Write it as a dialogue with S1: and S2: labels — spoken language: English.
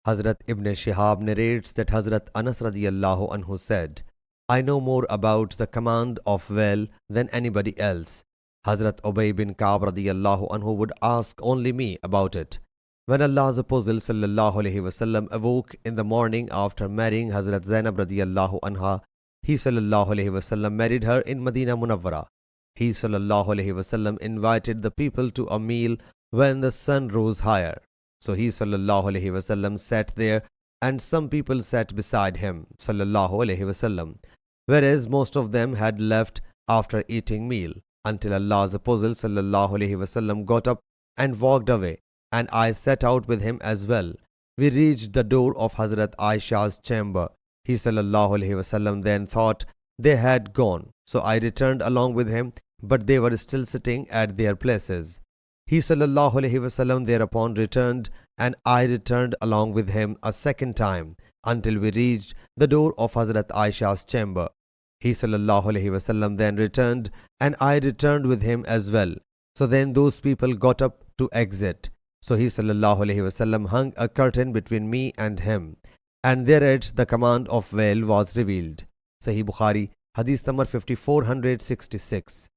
S1: Hazrat Ibn Shihab narrates that Hazrat Anas radiyallahu anhu said, I know more about the command of veil than anybody else. Hazrat Ubay bin Ka'b radiyallahu anhu would ask only me about it. When Allah's Apostle sallallahu alaihi wasallam awoke in the morning after marrying Hazrat Zainab radiyallahu anha, he sallallahu alaihi wasallam married her in Medina Munawwara. He sallallahu alaihi wasallam invited the people to a meal when the sun rose higher. So he sallallahu alaihi wasallam sat there and some people sat beside him sallallahu alaihi wasallam, whereas most of them had left after eating meal, until Allah's Apostle sallallahu alaihi wasallam got up and walked away, and I set out with him as well. We reached the door of Hazrat Aisha's chamber. He sallallahu alaihi wasallam then thought they had gone, so I returned along with him, but they were still sitting at their places. He sallallahu alaihi wasallam thereupon returned, and I returned along with him a second time until we reached the door of Hazrat Aisha's chamber. He sallallahu alaihi wasallam then returned, and I returned with him as well. So then those people got up to exit. So he sallallahu alaihi wasallam hung a curtain between me and him, and thereat the command of veil was revealed. Sahih Bukhari, Hadith number 5466.